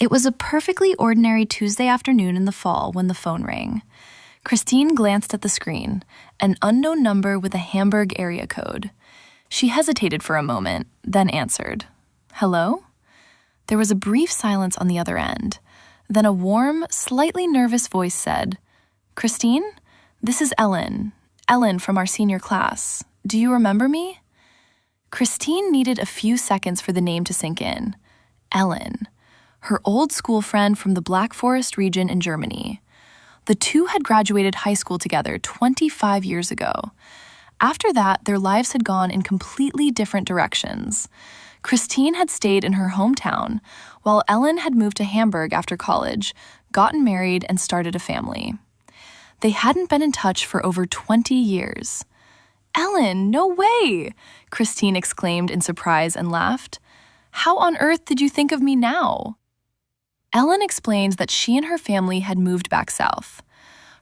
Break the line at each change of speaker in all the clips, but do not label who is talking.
It was a perfectly ordinary Tuesday afternoon in the fall when the phone rang. Christine glanced at the screen, an unknown number with a Hamburg area code. She hesitated for a moment, then answered. Hello? There was a brief silence on the other end. Then a warm, slightly nervous voice said, Christine, this is Ellen. Ellen from our senior class. Do you remember me? Christine needed a few seconds for the name to sink in. Ellen, her old school friend from the Black Forest region in Germany. The two had graduated high school together 25 years ago. After that, their lives had gone in completely different directions. Christine had stayed in her hometown, while Ellen had moved to Hamburg after college, gotten married, and started a family. They hadn't been in touch for over 20 years. Ellen, no way! Christine exclaimed in surprise and laughed. How on earth did you think of me now? Ellen explained that she and her family had moved back south.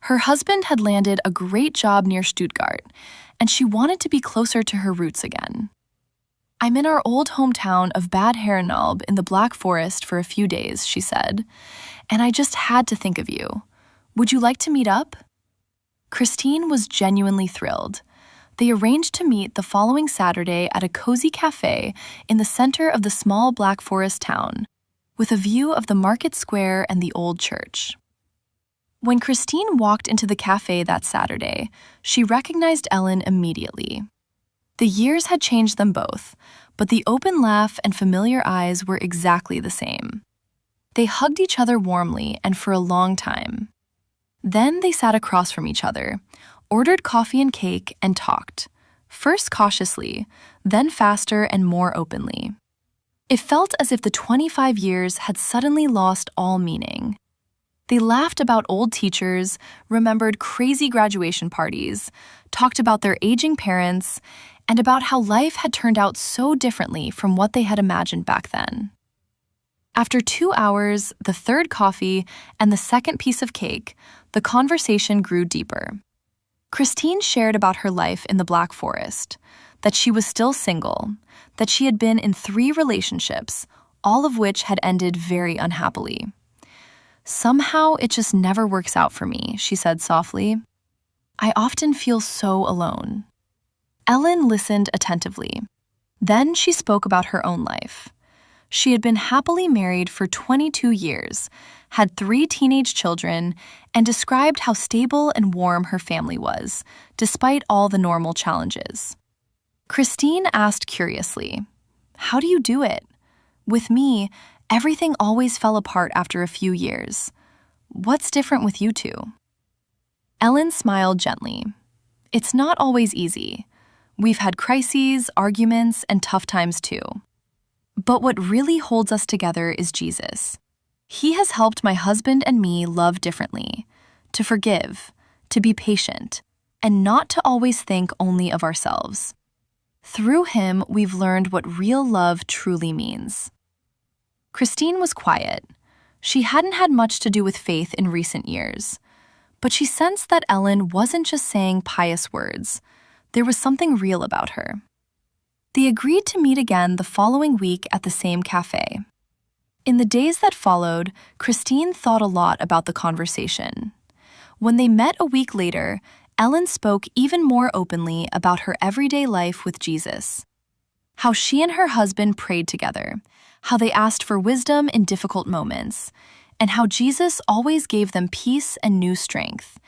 Her husband had landed a great job near Stuttgart, and she wanted to be closer to her roots again. I'm in our old hometown of Bad Herrenalb in the Black Forest for a few days, she said, and I just had to think of you. Would you like to meet up? Christine was genuinely thrilled. They arranged to meet the following Saturday at a cozy cafe in the center of the small Black Forest town, with a view of the market square and the old church. When Christine walked into the cafe that Saturday, she recognized Ellen immediately. The years had changed them both, but the open laugh and familiar eyes were exactly the same. They hugged each other warmly and for a long time. Then they sat across from each other, ordered coffee and cake, and talked, first cautiously, then faster and more openly. It felt as if the 25 years had suddenly lost all meaning. They laughed about old teachers, remembered crazy graduation parties, talked about their aging parents, and about how life had turned out so differently from what they had imagined back then. After 2 hours, the third coffee, and the second piece of cake, the conversation grew deeper. Christine shared about her life in the Black Forest, that she was still single, that she had been in 3 relationships, all of which had ended very unhappily. Somehow it just never works out for me, she said softly. I often feel so alone. Ellen listened attentively. Then she spoke about her own life. She had been happily married for 22 years, had 3 teenage children, and described how stable and warm her family was, despite all the normal challenges. Christine asked curiously, how do you do it? With me, everything always fell apart after a few years. What's different with you two? Ellen smiled gently. It's not always easy. We've had crises, arguments, and tough times too. But what really holds us together is Jesus. He has helped my husband and me love differently, to forgive, to be patient, and not to always think only of ourselves. Through him, we've learned what real love truly means. Christine was quiet. She hadn't had much to do with faith in recent years, but she sensed that Ellen wasn't just saying pious words. There was something real about her. They agreed to meet again the following week at the same cafe. In the days that followed, Christine thought a lot about the conversation. When they met a week later, Ellen spoke even more openly about her everyday life with Jesus. How she and her husband prayed together, how they asked for wisdom in difficult moments, and how Jesus always gave them peace and new strength,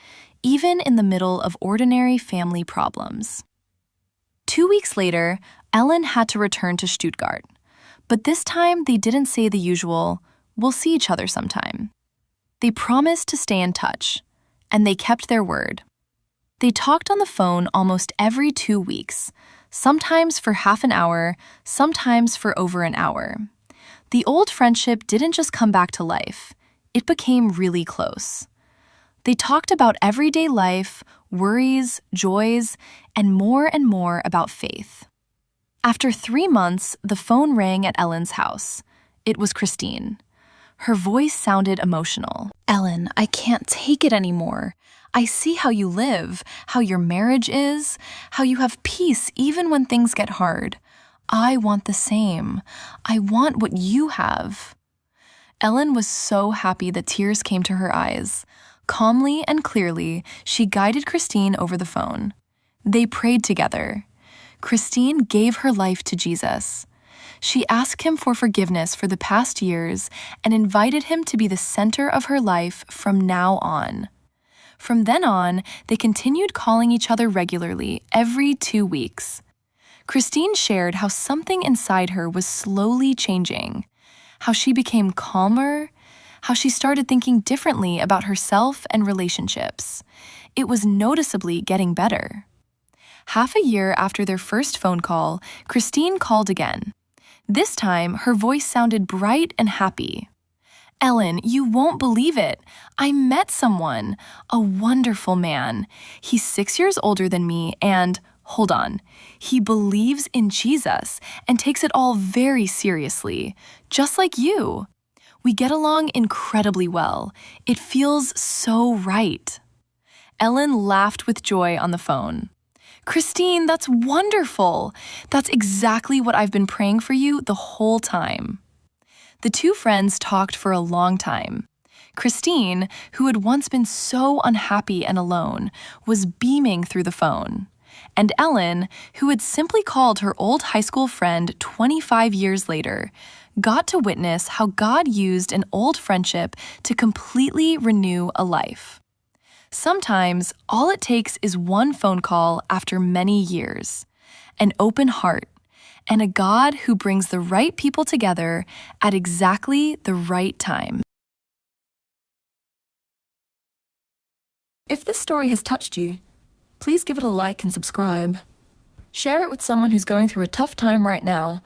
even in the middle of ordinary family problems. 2 weeks later, Ellen had to return to Stuttgart, but this time they didn't say the usual, "We'll see each other sometime." They promised to stay in touch, and they kept their word. They talked on the phone almost every 2 weeks, sometimes for half an hour, sometimes for over an hour. The old friendship didn't just come back to life, it became really close. They talked about everyday life, worries, joys, and more about faith. After 3 months, the phone rang at Ellen's house. It was Christine. Her voice sounded emotional. "Ellen, I can't take it anymore. I see how you live, how your marriage is, how you have peace even when things get hard. I want the same. I want what you have." Ellen was so happy that tears came to her eyes. Calmly and clearly, she guided Christine over the phone. They prayed together. Christine gave her life to Jesus. She asked him for forgiveness for the past years and invited him to be the center of her life from now on. From then on, they continued calling each other regularly every 2 weeks. Christine shared how something inside her was slowly changing, how she became calmer, how she started thinking differently about herself and relationships. It was noticeably getting better. Half a year after their first phone call, Christine called again. This time, her voice sounded bright and happy. "Ellen, you won't believe it. I met someone, a wonderful man. He's 6 years older than me and, hold on, he believes in Jesus and takes it all very seriously, just like you. We get along incredibly well. It feels so right." Ellen laughed with joy on the phone. "Christine, that's wonderful. That's exactly what I've been praying for you the whole time." The two friends talked for a long time. Christine, who had once been so unhappy and alone, was beaming through the phone. And Ellen, who had simply called her old high school friend 25 years later, got to witness how God used an old friendship to completely renew a life. Sometimes, all it takes is one phone call after many years, an open heart, and a God who brings the right people together at exactly the right time.
If this story has touched you, please give it a like and subscribe. Share it with someone who's going through a tough time right now